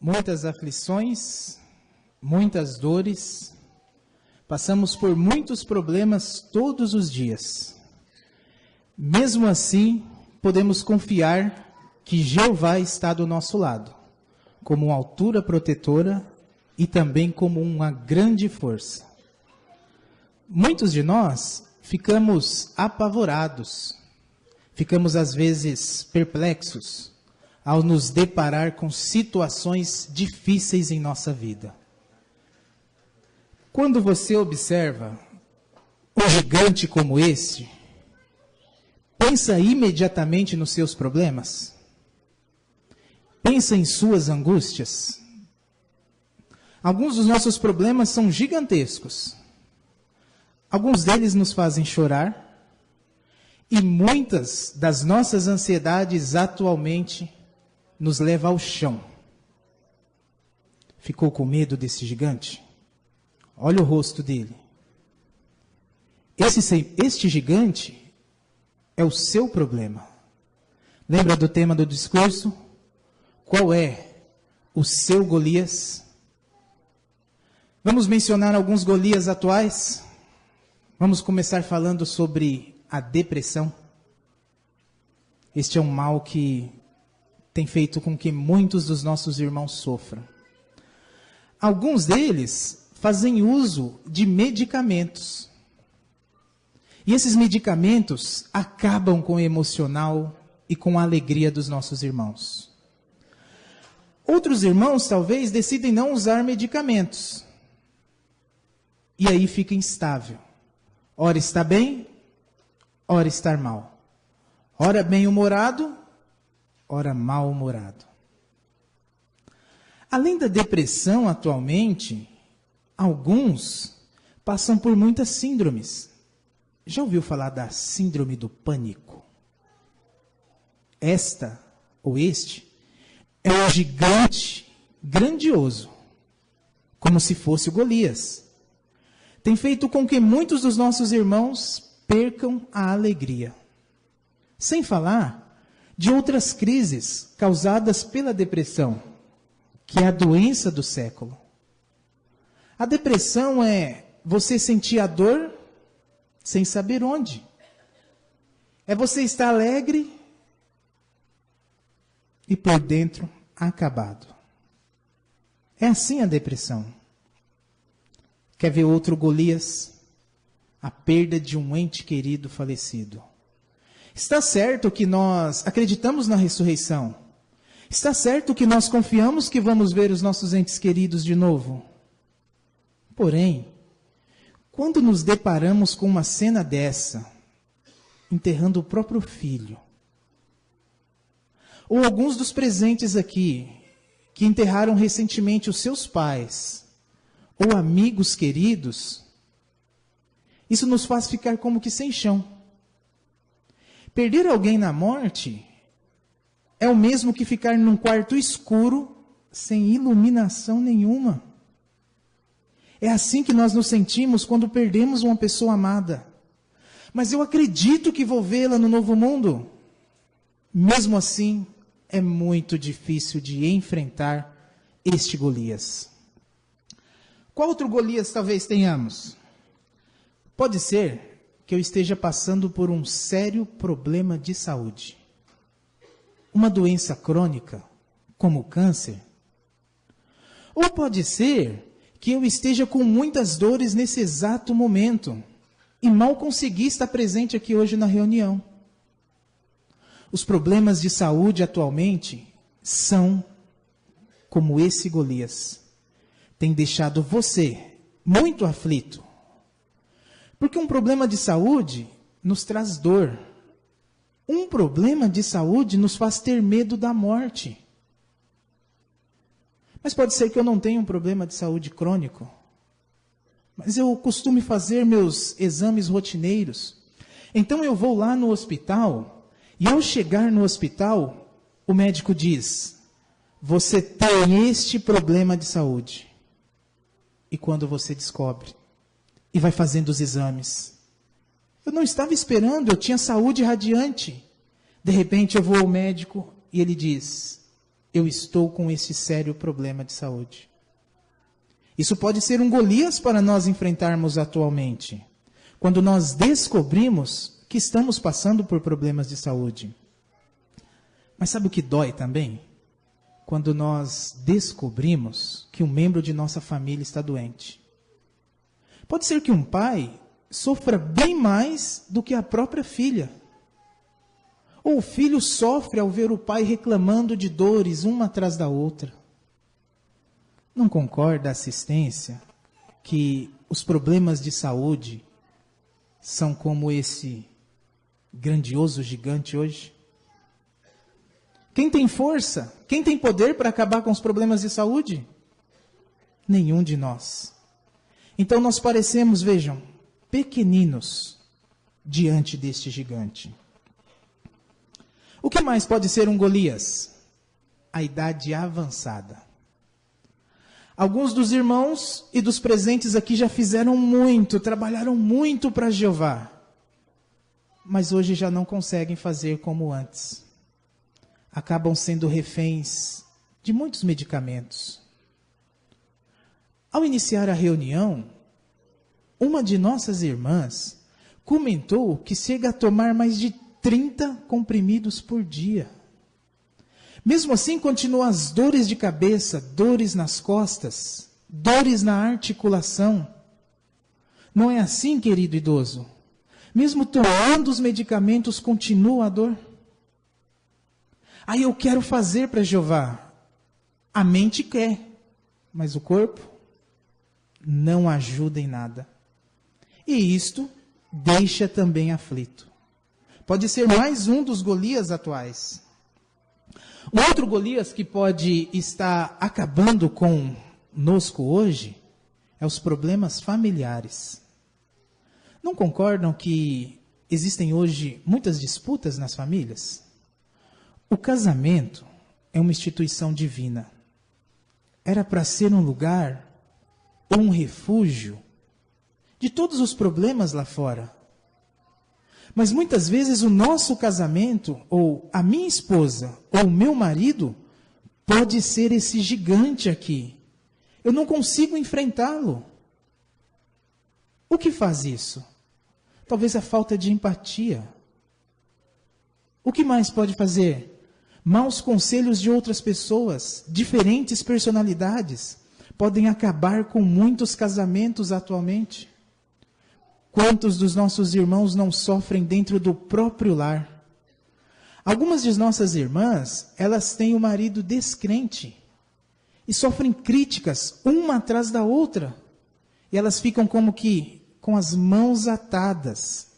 muitas aflições, muitas dores, passamos por muitos problemas todos os dias. Mesmo assim, podemos confiar que Jeová está do nosso lado, como uma altura protetora e também como uma grande força. Muitos de nós ficamos apavorados, ficamos às vezes perplexos ao nos deparar com situações difíceis em nossa vida. Quando você observa um gigante como este, pensa imediatamente nos seus problemas? Pensa em suas angústias? Alguns dos nossos problemas são gigantescos. Alguns deles nos fazem chorar. E muitas das nossas ansiedades atualmente nos levam ao chão. Ficou com medo desse gigante? Olha o rosto dele. Este gigante é o seu problema. Lembra do tema do discurso? Qual é o seu Golias? Vamos mencionar alguns Golias atuais. Vamos começar falando sobre a depressão. Este é um mal que tem feito com que muitos dos nossos irmãos sofram. Alguns deles fazem uso de medicamentos. E esses medicamentos acabam com o emocional e com a alegria dos nossos irmãos. Outros irmãos talvez decidem não usar medicamentos. E aí fica instável. Ora está bem, ora está mal. Ora bem-humorado, ora mal-humorado. Além da depressão atualmente, alguns passam por muitas síndromes. Já ouviu falar da síndrome do pânico? Esta, ou este, é um gigante grandioso, como se fosse o Golias. Tem feito com que muitos dos nossos irmãos percam a alegria. Sem falar de outras crises causadas pela depressão, que é a doença do século. A depressão é você sentir a dor sem saber onde. É você estar alegre e por dentro acabado. É assim a depressão. Quer ver outro Golias? A perda de um ente querido falecido. Está certo que nós acreditamos na ressurreição. Está certo que nós confiamos que vamos ver os nossos entes queridos de novo. Porém, quando nos deparamos com uma cena dessa, enterrando o próprio filho, ou alguns dos presentes aqui, que enterraram recentemente os seus pais, ou amigos queridos, isso nos faz ficar como que sem chão. Perder alguém na morte é o mesmo que ficar num quarto escuro, sem iluminação nenhuma. É assim que nós nos sentimos quando perdemos uma pessoa amada. Mas eu acredito que vou vê-la no novo mundo. Mesmo assim, é muito difícil de enfrentar este Golias. Qual outro Golias talvez tenhamos? Pode ser que eu esteja passando por um sério problema de saúde. Uma doença crônica, como o câncer. Ou pode ser que eu esteja com muitas dores nesse exato momento e mal consegui estar presente aqui hoje na reunião. Os problemas de saúde atualmente são como esse Golias. Tem deixado você muito aflito. Porque um problema de saúde nos traz dor. Um problema de saúde nos faz ter medo da morte. Mas pode ser que eu não tenha um problema de saúde crônico. Mas eu costumo fazer meus exames rotineiros. Então eu vou lá no hospital, e ao chegar no hospital, o médico diz: você tem este problema de saúde. E quando você descobre, e vai fazendo os exames, eu não estava esperando, eu tinha saúde radiante. De repente eu vou ao médico e ele diz: eu estou com esse sério problema de saúde. Isso pode ser um Golias para nós enfrentarmos atualmente, quando nós descobrimos que estamos passando por problemas de saúde. Mas sabe o que dói também? Quando nós descobrimos que um membro de nossa família está doente. Pode ser que um pai sofra bem mais do que a própria filha. Ou o filho sofre ao ver o pai reclamando de dores uma atrás da outra. Não concorda a assistência que os problemas de saúde são como esse grandioso gigante hoje? Quem tem força? Quem tem poder para acabar com os problemas de saúde? Nenhum de nós. Então nós parecemos, vejam, pequeninos diante deste gigante. O que mais pode ser um Golias? A idade avançada. Alguns dos irmãos e dos presentes aqui já fizeram muito, trabalharam muito para Jeová, mas hoje já não conseguem fazer como antes. Acabam sendo reféns de muitos medicamentos. Ao iniciar a reunião, uma de nossas irmãs comentou que chega a tomar mais de 30 comprimidos por dia. Mesmo assim, continuam as dores de cabeça, dores nas costas, dores na articulação. Não é assim, querido idoso? Mesmo tomando os medicamentos, continua a dor. Aí eu quero fazer para Jeová. A mente quer, mas o corpo não ajuda em nada. E isto deixa também aflito. Pode ser mais um dos Golias atuais. Um outro Golias que pode estar acabando conosco hoje é os problemas familiares. Não concordam que existem hoje muitas disputas nas famílias? O casamento é uma instituição divina. Era para ser um lugar ou um refúgio de todos os problemas lá fora. Mas muitas vezes o nosso casamento, ou a minha esposa, ou o meu marido, pode ser esse gigante aqui. Eu não consigo enfrentá-lo. O que faz isso? Talvez a falta de empatia. O que mais pode fazer? Maus conselhos de outras pessoas, diferentes personalidades, podem acabar com muitos casamentos atualmente. Quantos dos nossos irmãos não sofrem dentro do próprio lar? Algumas de nossas irmãs, elas têm o marido descrente e sofrem críticas uma atrás da outra. E elas ficam como que com as mãos atadas,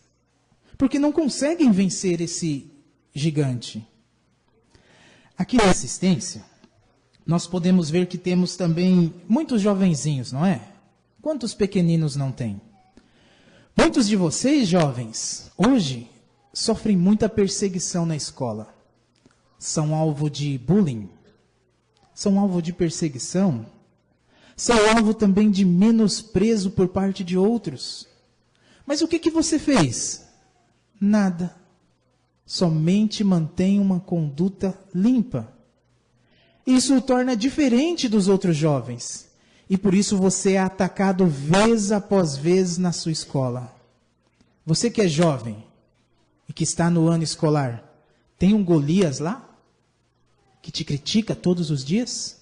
porque não conseguem vencer esse gigante. Aqui na assistência, nós podemos ver que temos também muitos jovenzinhos, não é? Quantos pequeninos não tem? Muitos de vocês, jovens, hoje, sofrem muita perseguição na escola. São alvo de bullying, são alvo de perseguição, são alvo também de menosprezo por parte de outros. Mas o que você fez? Nada. Somente mantém uma conduta limpa. Isso o torna diferente dos outros jovens. E por isso você é atacado vez após vez na sua escola. Você que é jovem e que está no ano escolar, tem um Golias lá? Que te critica todos os dias?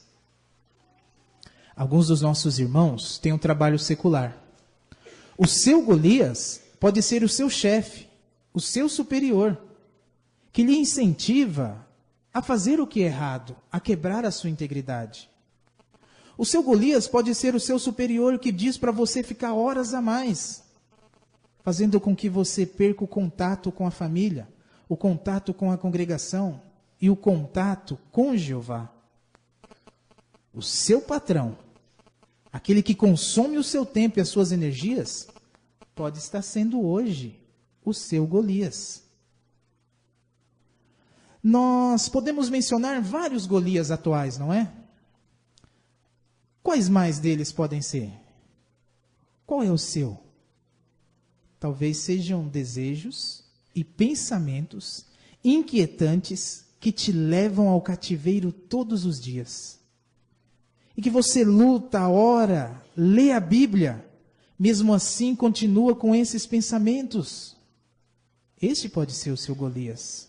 Alguns dos nossos irmãos têm um trabalho secular. O seu Golias pode ser o seu chefe, o seu superior, que lhe incentiva a fazer o que é errado, a quebrar a sua integridade. O seu Golias pode ser o seu superior que diz para você ficar horas a mais, fazendo com que você perca o contato com a família, o contato com a congregação e o contato com Jeová. O seu patrão, aquele que consome o seu tempo e as suas energias, pode estar sendo hoje o seu Golias. Nós podemos mencionar vários Golias atuais, não é? Quais mais deles podem ser? Qual é o seu? Talvez sejam desejos e pensamentos inquietantes que te levam ao cativeiro todos os dias. E que você luta, ora, lê a Bíblia, mesmo assim continua com esses pensamentos. Este pode ser o seu Golias.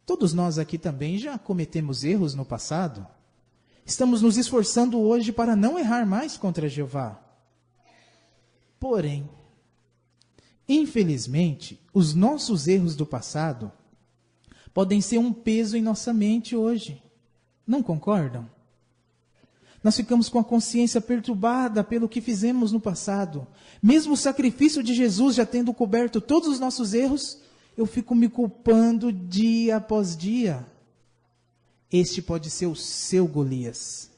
Todos nós aqui também já cometemos erros no passado. Estamos nos esforçando hoje para não errar mais contra Jeová. Porém, infelizmente, os nossos erros do passado podem ser um peso em nossa mente hoje. Não concordam? Nós ficamos com a consciência perturbada pelo que fizemos no passado. Mesmo o sacrifício de Jesus já tendo coberto todos os nossos erros, eu fico me culpando dia após dia. Este pode ser o seu Golias.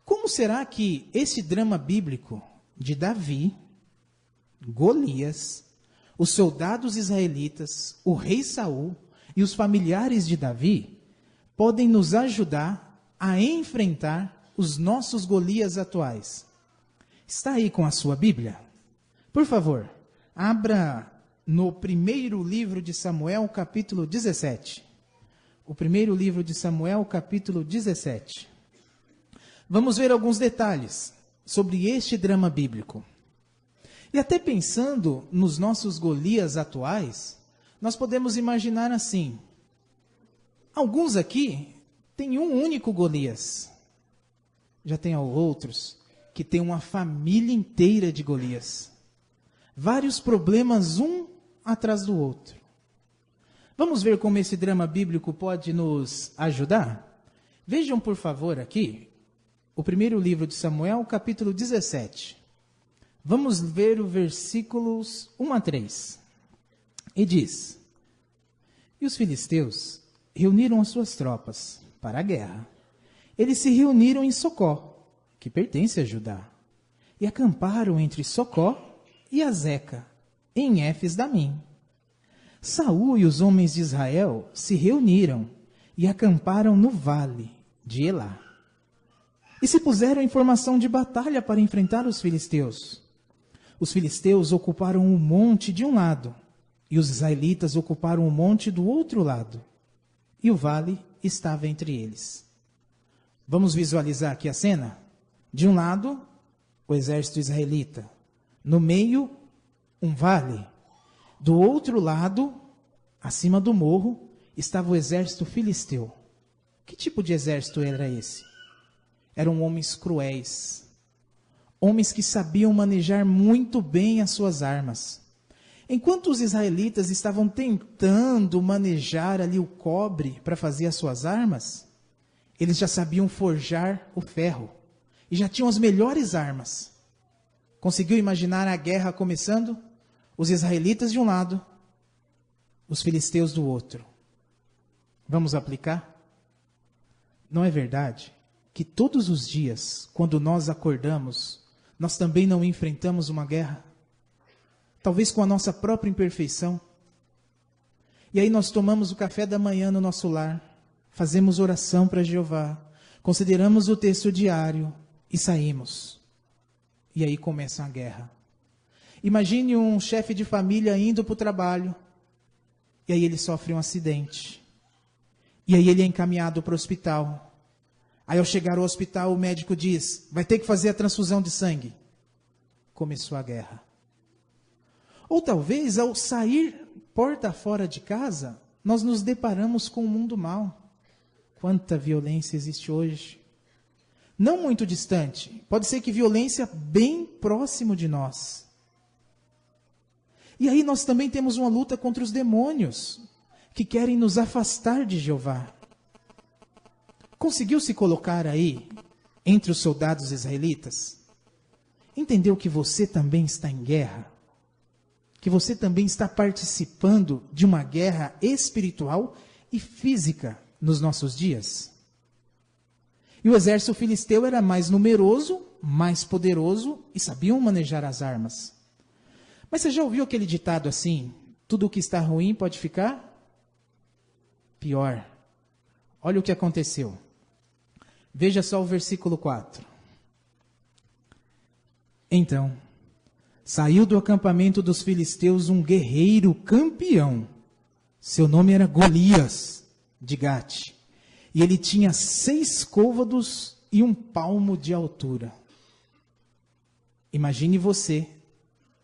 Como será que esse drama bíblico de Davi, Golias, os soldados israelitas, o rei Saul e os familiares de Davi podem nos ajudar a enfrentar os nossos Golias atuais? Está aí com a sua Bíblia? Por favor, abra no primeiro livro de Samuel, capítulo 17. O primeiro livro de Samuel, capítulo 17. Vamos ver alguns detalhes sobre este drama bíblico. E até pensando nos nossos Golias atuais, nós podemos imaginar assim: alguns aqui têm um único Golias. Já tem outros que têm uma família inteira de Golias. Vários problemas um atrás do outro. Vamos ver como esse drama bíblico pode nos ajudar? Vejam, por favor, aqui, o primeiro livro de Samuel, capítulo 17. Vamos ver os versículos 1 a 3. E diz: E os filisteus reuniram as suas tropas para a guerra. Eles se reuniram em Socó, que pertence a Judá, e acamparam entre Socó e Azeca, em Éfes-Damim. Saul e os homens de Israel se reuniram e acamparam no vale de Elá. E se puseram em formação de batalha para enfrentar os filisteus. Os filisteus ocuparam o monte de um lado, e os israelitas ocuparam o monte do outro lado. E o vale estava entre eles. Vamos visualizar aqui a cena? De um lado, o exército israelita. No meio, um vale. Do outro lado, acima do morro, estava o exército filisteu. Que tipo de exército era esse? Eram homens cruéis. Homens que sabiam manejar muito bem as suas armas. Enquanto os israelitas estavam tentando manejar ali o cobre para fazer as suas armas, eles já sabiam forjar o ferro e já tinham as melhores armas. Conseguiu imaginar a guerra começando? Os israelitas de um lado, os filisteus do outro. Vamos aplicar? Não é verdade que todos os dias, quando nós acordamos, nós também não enfrentamos uma guerra? Talvez com a nossa própria imperfeição. E aí nós tomamos o café da manhã no nosso lar, fazemos oração para Jeová, consideramos o texto diário e saímos. E aí começa a guerra. Imagine um chefe de família indo para o trabalho, e aí ele sofre um acidente. E aí ele é encaminhado para o hospital. Aí ao chegar ao hospital, o médico diz: vai ter que fazer a transfusão de sangue. Começou a guerra. Ou talvez, ao sair porta fora de casa, nós nos deparamos com um mundo mau. Quanta violência existe hoje. Não muito distante. Pode ser que violência bem próximo de nós. E aí nós também temos uma luta contra os demônios, que querem nos afastar de Jeová. Conseguiu se colocar aí, entre os soldados israelitas? Entendeu que você também está em guerra? Que você também está participando de uma guerra espiritual e física nos nossos dias? E o exército filisteu era mais numeroso, mais poderoso e sabiam manejar as armas. Mas você já ouviu aquele ditado assim: tudo o que está ruim pode ficar pior? Olha o que aconteceu. Veja só o versículo 4. Então, saiu do acampamento dos filisteus um guerreiro campeão. Seu nome era Golias, de Gate. E ele tinha 6 côvados e 1 palmo de altura. Imagine você,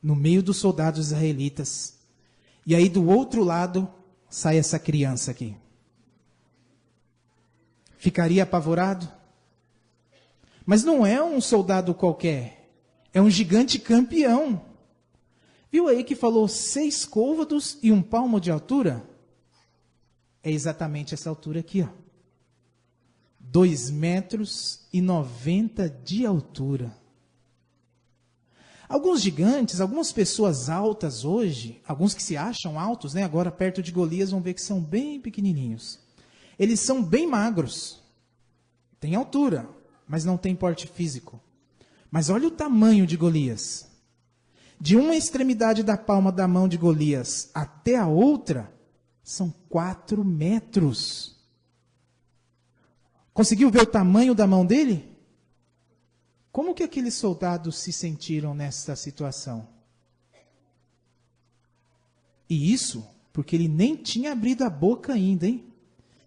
no meio dos soldados israelitas. E aí do outro lado, sai essa criança aqui. Ficaria apavorado? Mas não é um soldado qualquer. É um gigante campeão. Viu aí que falou 6 côvados e 1 palmo de altura? É exatamente essa altura aqui, ó. 2,90 metros de altura. Alguns gigantes, algumas pessoas altas hoje, alguns que se acham altos, né? Agora perto de Golias vão ver que são bem pequenininhos. Eles são bem magros. Tem altura, mas não tem porte físico. Mas olha o tamanho de Golias. De uma extremidade da palma da mão de Golias até a outra, são 4 metros. Conseguiu ver o tamanho da mão dele? Como que aqueles soldados se sentiram nessa situação? E isso porque ele nem tinha abrido a boca ainda, hein?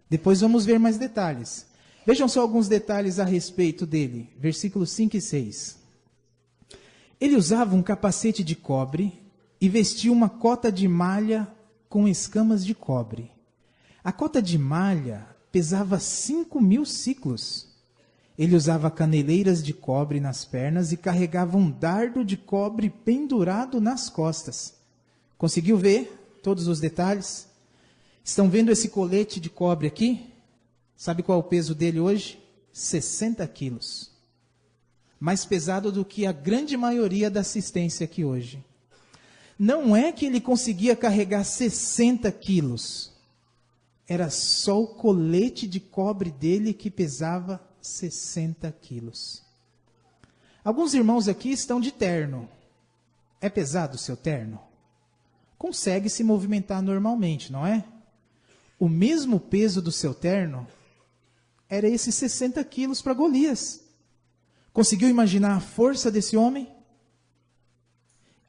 Depois vamos ver mais detalhes. Vejam só alguns detalhes a respeito dele. Versículos 5 e 6. Ele usava um capacete de cobre e vestia uma cota de malha com escamas de cobre. A cota de malha pesava 5.000 siclos. Ele usava caneleiras de cobre nas pernas e carregava um dardo de cobre pendurado nas costas. Conseguiu ver todos os detalhes? Estão vendo esse colete de cobre aqui? Sabe qual é o peso dele hoje? 60 quilos. Mais pesado do que a grande maioria da assistência aqui hoje. Não é que ele conseguia carregar 60 quilos. Era só o colete de cobre dele que pesava 60 quilos. Alguns irmãos aqui estão de terno. É pesado o seu terno? Consegue se movimentar normalmente, não é? O mesmo peso do seu terno era esses 60 quilos para Golias. Conseguiu imaginar a força desse homem?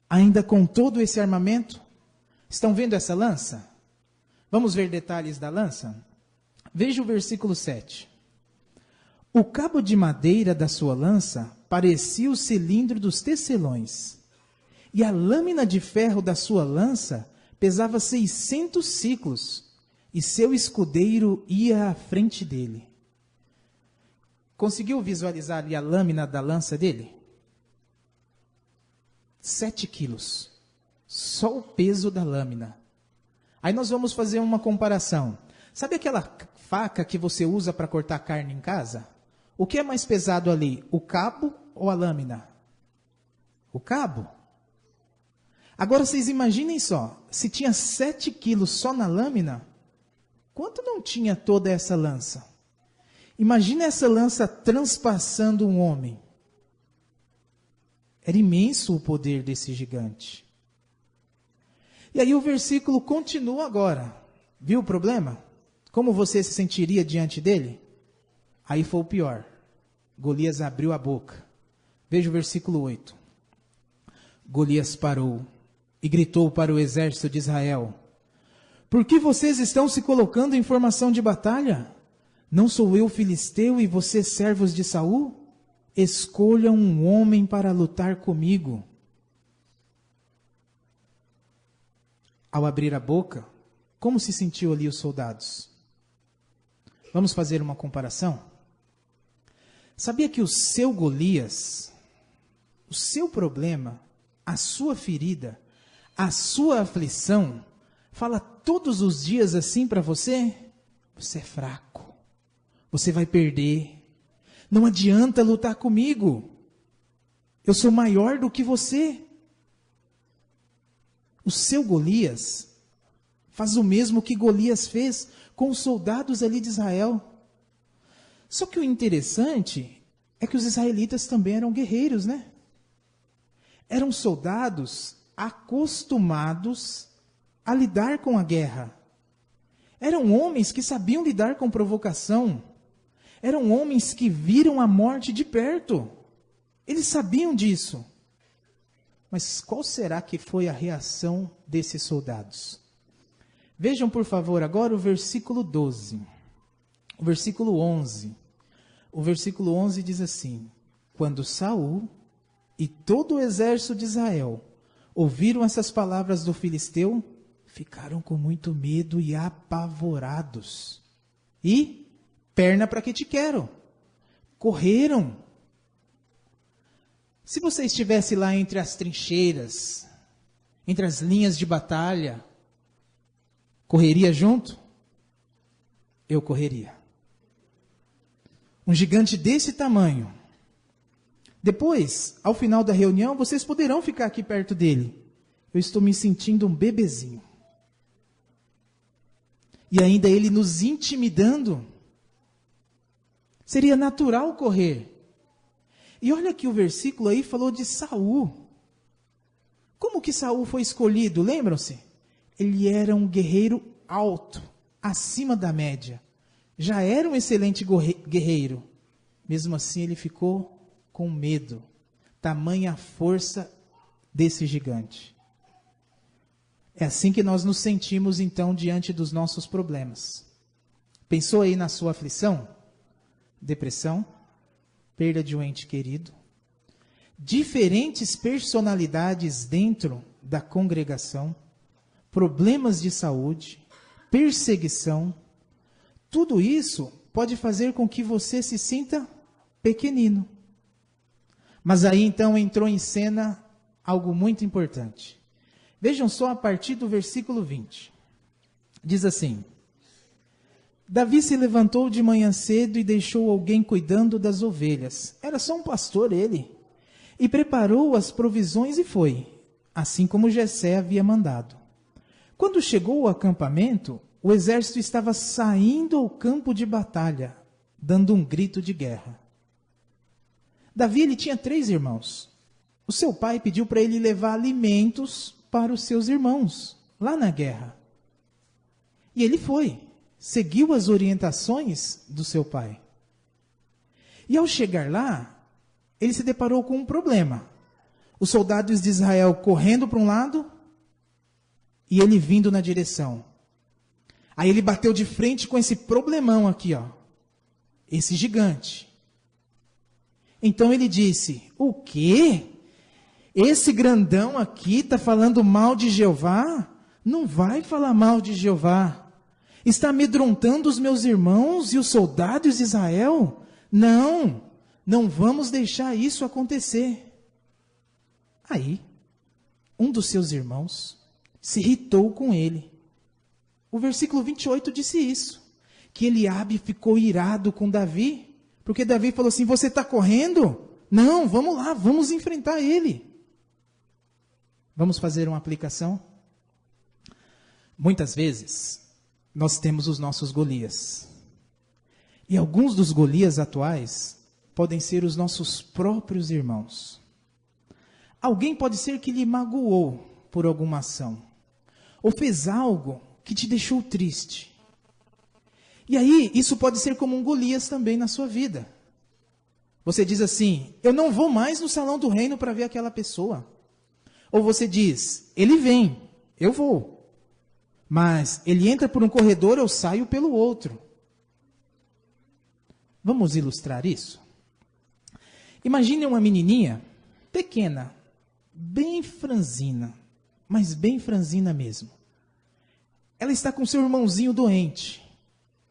Ainda com todo esse armamento? Estão vendo essa lança? Vamos ver detalhes da lança? Veja o versículo 7. O cabo de madeira da sua lança parecia o cilindro dos tecelões, e a lâmina de ferro da sua lança pesava 600 siclos, e seu escudeiro ia à frente dele. Conseguiu visualizar ali a lâmina da lança dele? 7 quilos. Só o peso da lâmina. Aí nós vamos fazer uma comparação. Sabe aquela faca que você usa para cortar carne em casa? O que é mais pesado ali? O cabo ou a lâmina? O cabo. Agora vocês imaginem só. Se tinha 7 quilos só na lâmina, quanto não tinha toda essa lança? Imagina essa lança transpassando um homem. Era imenso o poder desse gigante. E aí o versículo continua agora. Viu o problema? Como você se sentiria diante dele? Aí foi o pior. Golias abriu a boca. Veja o versículo 8. Golias parou e gritou para o exército de Israel: por que vocês estão se colocando em formação de batalha? Não sou eu filisteu e vocês servos de Saul? Escolham um homem para lutar comigo. Ao abrir a boca, como se sentiu ali os soldados? Vamos fazer uma comparação? Sabia que o seu Golias, o seu problema, a sua ferida, a sua aflição, fala todos os dias assim para você? Você é fraco. Você vai perder. Não adianta lutar comigo. Eu sou maior do que você. O seu Golias faz o mesmo que Golias fez com os soldados ali de Israel. Só que o interessante é que os israelitas também eram guerreiros, né? Eram soldados acostumados a lidar com a guerra. Eram homens que sabiam lidar com provocação. Eram homens que viram a morte de perto. Eles sabiam disso. Mas qual será que foi a reação desses soldados? Vejam, por favor, agora o versículo 12. O versículo 11. O versículo 11 diz assim: quando Saul e todo o exército de Israel ouviram essas palavras do filisteu, ficaram com muito medo e apavorados. E, perna para que te quero, correram. Se você estivesse lá entre as trincheiras, entre as linhas de batalha, correria junto? Eu correria. Um gigante desse tamanho. Depois, ao final da reunião, vocês poderão ficar aqui perto dele. Eu estou me sentindo um bebezinho. E ainda ele nos intimidando. Seria natural correr. E olha que o versículo aí falou de Saul. Como que Saul foi escolhido? Lembram-se? Ele era um guerreiro alto, acima da média. Já era um excelente guerreiro. Mesmo assim, ele ficou com medo. Tamanha a força desse gigante. É assim que nós nos sentimos, então, diante dos nossos problemas. Pensou aí na sua aflição? Depressão, perda de um ente querido, diferentes personalidades dentro da congregação, problemas de saúde, perseguição. Tudo isso pode fazer com que você se sinta pequenino. Mas aí então entrou em cena algo muito importante. Vejam só a partir do versículo 20. Diz assim: Davi se levantou de manhã cedo e deixou alguém cuidando das ovelhas. Era só um pastor ele. E preparou as provisões e foi, assim como Jessé havia mandado. Quando chegou ao acampamento, o exército estava saindo ao campo de batalha, dando um grito de guerra. Davi ele tinha 3 irmãos. O seu pai pediu para ele levar alimentos para os seus irmãos, lá na guerra. E ele foi, seguiu as orientações do seu pai. E ao chegar lá, ele se deparou com um problema. Os soldados de Israel correndo para um lado e ele vindo na direção. Aí ele bateu de frente com esse problemão aqui, ó. Esse gigante. Então ele disse: o quê? Esse grandão aqui está falando mal de Jeová? Não vai falar mal de Jeová. Está amedrontando os meus irmãos e os soldados de Israel? Não, não vamos deixar isso acontecer. Aí, um dos seus irmãos se irritou com ele. O versículo 28 disse isso, que Eliabe ficou irado com Davi, porque Davi falou assim: você está correndo? Não, vamos lá, vamos enfrentar ele. Vamos fazer uma aplicação? Muitas vezes, nós temos os nossos Golias. E alguns dos Golias atuais podem ser os nossos próprios irmãos. Alguém pode ser que lhe magoou por alguma ação, ou fez algo que te deixou triste. E aí, isso pode ser como um Golias também na sua vida. Você diz assim: eu não vou mais no salão do reino para ver aquela pessoa. Ou você diz: ele vem, eu vou. Mas ele entra por um corredor, eu saio pelo outro. Vamos ilustrar isso? Imagine uma menininha pequena, bem franzina, mas bem franzina mesmo. Ela está com seu irmãozinho doente.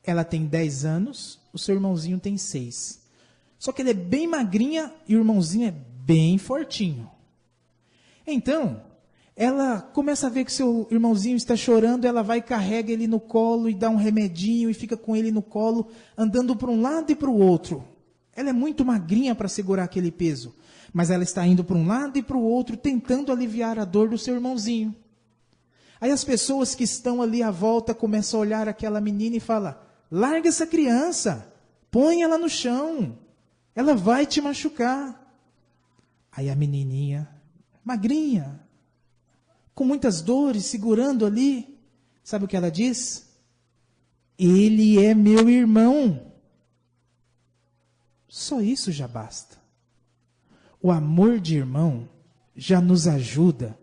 Ela tem 10 anos, o seu irmãozinho tem 6. Só que ela é bem magrinha e o irmãozinho é bem fortinho. Então, ela começa a ver que seu irmãozinho está chorando, ela vai e carrega ele no colo e dá um remedinho e fica com ele no colo, andando para um lado e para o outro. Ela é muito magrinha para segurar aquele peso, mas ela está indo para um lado e para o outro, tentando aliviar a dor do seu irmãozinho. Aí as pessoas que estão ali à volta começam a olhar aquela menina e falam: larga essa criança, põe ela no chão, ela vai te machucar. Aí a menininha, magrinha, com muitas dores, segurando ali, sabe o que ela diz? Ele é meu irmão. Só isso já basta. O amor de irmão já nos ajuda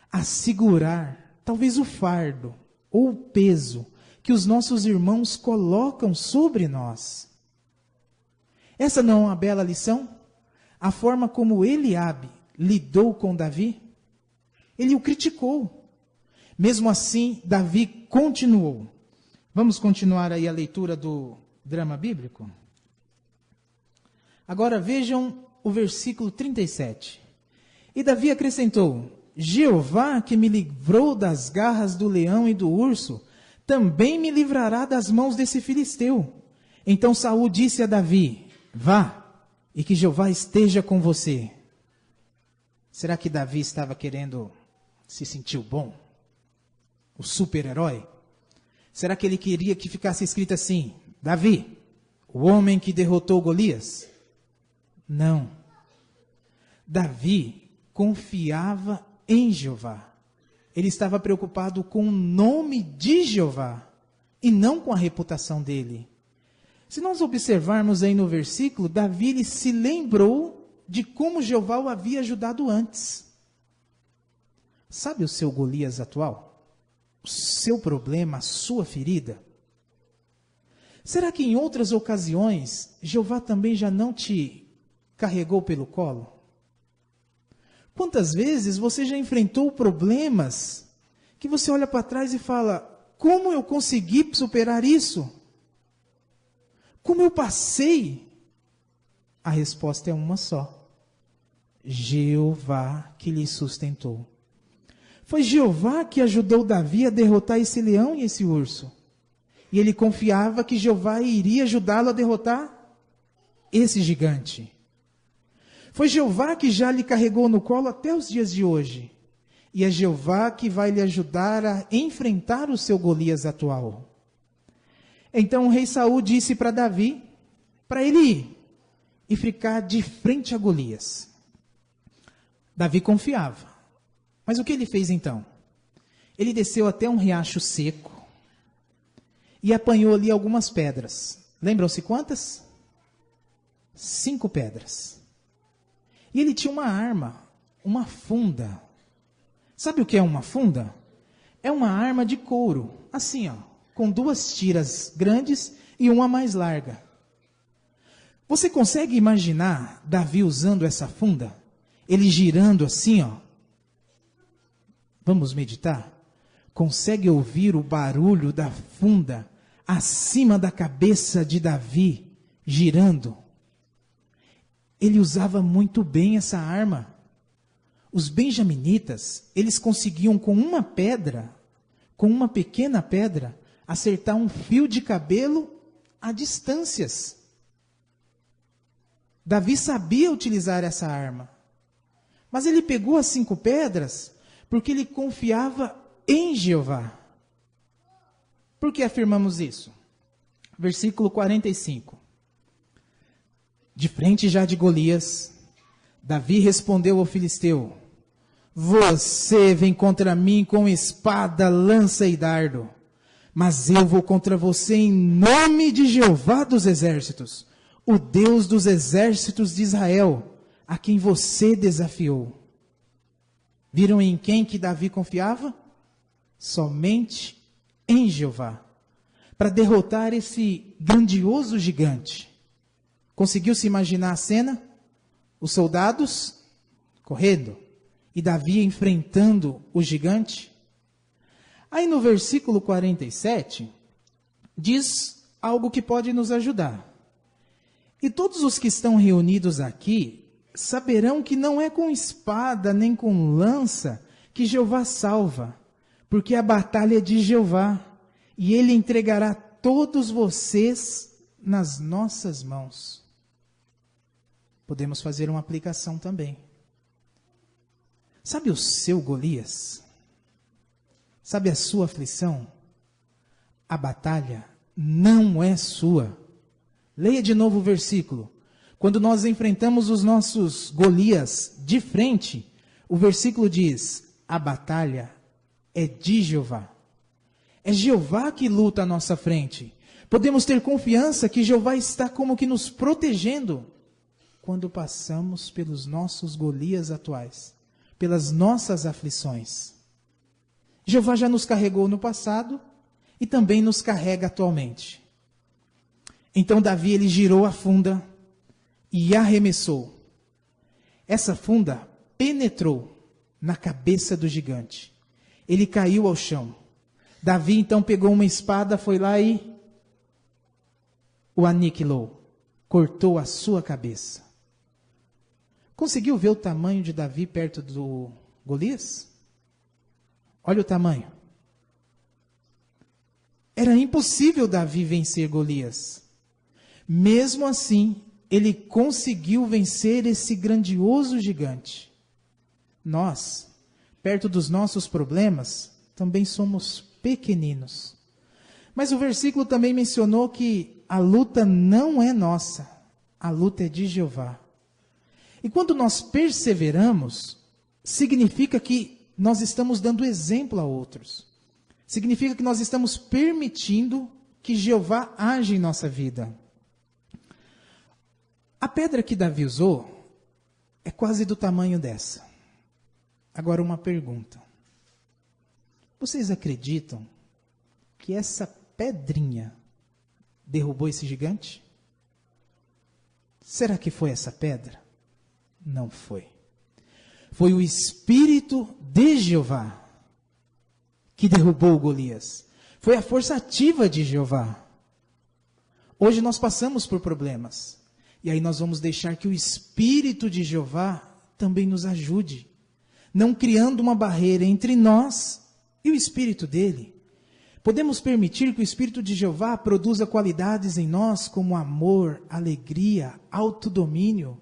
a segurar talvez o fardo ou o peso que os nossos irmãos colocam sobre nós. Essa não é uma bela lição? A forma como Eliabe lidou com Davi? Ele o criticou. Mesmo assim, Davi continuou. Vamos continuar aí a leitura do drama bíblico? Agora vejam o versículo 37. E Davi acrescentou: Jeová, que me livrou das garras do leão e do urso, também me livrará das mãos desse filisteu. Então Saul disse a Davi: Vá, e que Jeová esteja com você. Será que Davi estava querendo se sentir bom? O super-herói? Será que ele queria que ficasse escrito assim: Davi, o homem que derrotou Golias? Não. Davi confiava em Jeová. Ele estava preocupado com o nome de Jeová e não com a reputação dele. Se nós observarmos aí no versículo, Davi ele se lembrou de como Jeová o havia ajudado antes. Sabe o seu Golias atual? O seu problema, a sua ferida? Será que em outras ocasiões Jeová também já não te carregou pelo colo? Quantas vezes você já enfrentou problemas que você olha para trás e fala: como eu consegui superar isso? Como eu passei? A resposta é uma só: Jeová que lhe sustentou. Foi Jeová que ajudou Davi a derrotar esse leão e esse urso. E ele confiava que Jeová iria ajudá-lo a derrotar esse gigante. Foi Jeová que já lhe carregou no colo até os dias de hoje. E é Jeová que vai lhe ajudar a enfrentar o seu Golias atual. Então o rei Saul disse para Davi, para ele ir e ficar de frente a Golias. Davi confiava. Mas o que ele fez então? Ele desceu até um riacho seco e apanhou ali algumas pedras. Lembram-se quantas? 5 pedras. E ele tinha uma arma, uma funda. Sabe o que é uma funda? É uma arma de couro, assim, ó, com 2 tiras grandes e uma mais larga. Você consegue imaginar Davi usando essa funda? Ele girando assim, ó. Vamos meditar? Consegue ouvir o barulho da funda acima da cabeça de Davi, girando? Ele usava muito bem essa arma. Os benjaminitas, eles conseguiam com uma pedra, com uma pequena pedra, acertar um fio de cabelo a distâncias. Davi sabia utilizar essa arma. Mas ele pegou as 5 pedras porque ele confiava em Jeová. Por que afirmamos isso? Versículo 45. De frente já de Golias, Davi respondeu ao filisteu: Você vem contra mim com espada, lança e dardo, mas eu vou contra você em nome de Jeová dos exércitos, o Deus dos exércitos de Israel, a quem você desafiou. Viram em quem que Davi confiava? Somente em Jeová, para derrotar esse grandioso gigante. Conseguiu se imaginar a cena? Os soldados correndo e Davi enfrentando o gigante. Aí no versículo 47, diz algo que pode nos ajudar. E todos os que estão reunidos aqui saberão que não é com espada nem com lança que Jeová salva, porque a batalha é de Jeová, e ele entregará todos vocês nas nossas mãos. Podemos fazer uma aplicação também. Sabe o seu Golias? Sabe a sua aflição? A batalha não é sua. Leia de novo o versículo. Quando nós enfrentamos os nossos Golias de frente, o versículo diz: a batalha é de Jeová. É Jeová que luta à nossa frente. Podemos ter confiança que Jeová está como que nos protegendo quando passamos pelos nossos Golias atuais, pelas nossas aflições. Jeová já nos carregou no passado e também nos carrega atualmente. Então Davi, ele girou a funda e arremessou. Essa funda penetrou na cabeça do gigante. Ele caiu ao chão. Davi então pegou uma espada, foi lá e o aniquilou. Cortou a sua cabeça. Conseguiu ver o tamanho de Davi perto do Golias? Olha o tamanho. Era impossível Davi vencer Golias. Mesmo assim, ele conseguiu vencer esse grandioso gigante. Nós, perto dos nossos problemas, também somos pequeninos. Mas o versículo também mencionou que a luta não é nossa, a luta é de Jeová. E quando nós perseveramos, significa que nós estamos dando exemplo a outros. Significa que nós estamos permitindo que Jeová age em nossa vida. A pedra que Davi usou é quase do tamanho dessa. Agora uma pergunta. Vocês acreditam que essa pedrinha derrubou esse gigante? Será que foi essa pedra? Não foi. Foi o Espírito de Jeová que derrubou Golias. Foi a força ativa de Jeová. Hoje nós passamos por problemas. E aí nós vamos deixar que o Espírito de Jeová também nos ajude. Não criando uma barreira entre nós e o Espírito dele. Podemos permitir que o Espírito de Jeová produza qualidades em nós como amor, alegria, autodomínio,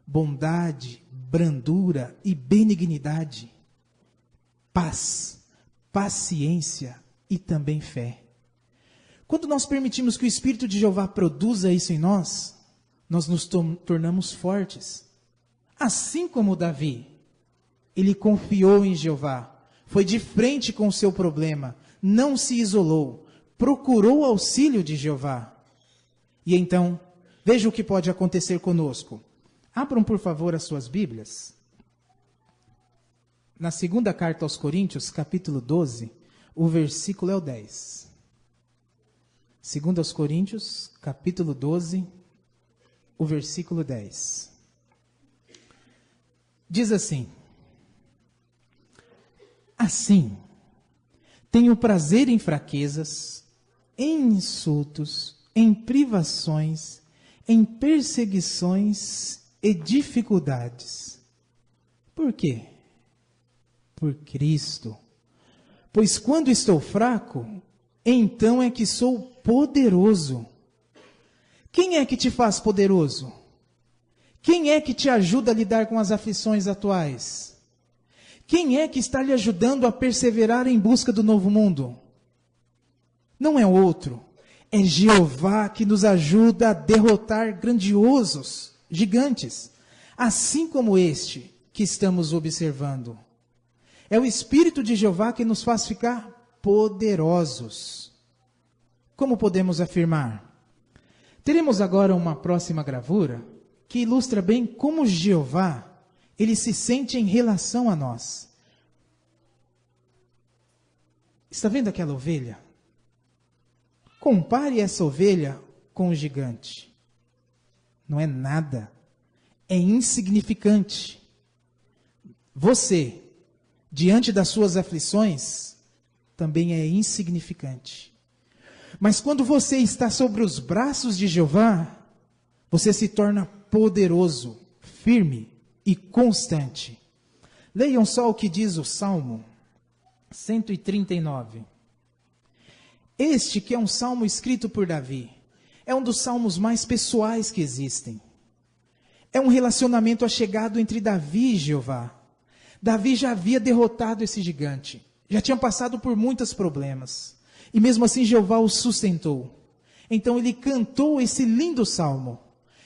bondade, brandura e benignidade, paz, paciência e também fé. Quando nós permitimos que o Espírito de Jeová produza isso em nós, nós nos tornamos fortes. Assim como Davi, ele confiou em Jeová, foi de frente com o seu problema, não se isolou, procurou o auxílio de Jeová. E então, veja o que pode acontecer conosco. Abram, por favor, as suas Bíblias. Na segunda carta aos Coríntios, capítulo 12, o versículo é o 10. Segunda aos Coríntios, capítulo 12, o versículo 10. Diz assim: assim, tenho prazer em fraquezas, em insultos, em privações, em perseguições e dificuldades. Por quê? Por Cristo. Pois quando estou fraco, então é que sou poderoso. Quem é que te faz poderoso? Quem é que te ajuda a lidar com as aflições atuais? Quem é que está lhe ajudando a perseverar em busca do novo mundo? Não é outro. É Jeová que nos ajuda a derrotar grandiosos gigantes, assim como este que estamos observando. É o Espírito de Jeová que nos faz ficar poderosos. Como podemos afirmar? Teremos agora uma próxima gravura que ilustra bem como Jeová, ele se sente em relação a nós. Está vendo aquela ovelha? Compare essa ovelha com o gigante. Não é nada. É insignificante. Você, diante das suas aflições, também é insignificante. Mas quando você está sobre os braços de Jeová, você se torna poderoso, firme e constante. Leiam só o que diz o Salmo 139. Este que é um salmo escrito por Davi, é um dos salmos mais pessoais que existem. É um relacionamento achegado entre Davi e Jeová. Davi já havia derrotado esse gigante, já tinha passado por muitos problemas, e mesmo assim Jeová o sustentou. Então ele cantou esse lindo salmo,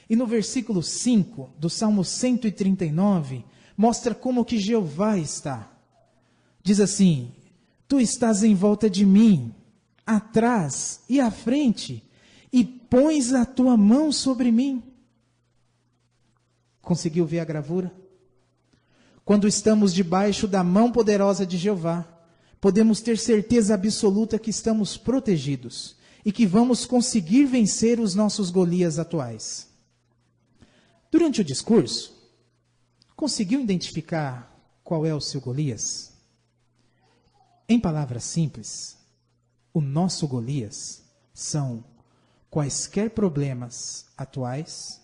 e no versículo 5 do Salmo 139, mostra como que Jeová está. Diz assim: tu estás em volta de mim, atrás e à frente, e pões a tua mão sobre mim. Conseguiu ver a gravura? Quando estamos debaixo da mão poderosa de Jeová, podemos ter certeza absoluta que estamos protegidos e que vamos conseguir vencer os nossos Golias atuais. Durante o discurso, conseguiu identificar qual é o seu Golias? Em palavras simples, o nosso Golias são quaisquer problemas atuais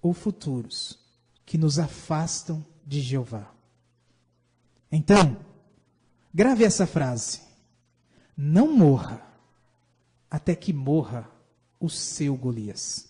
ou futuros que nos afastam de Jeová. Então, grave essa frase: não morra até que morra o seu Golias.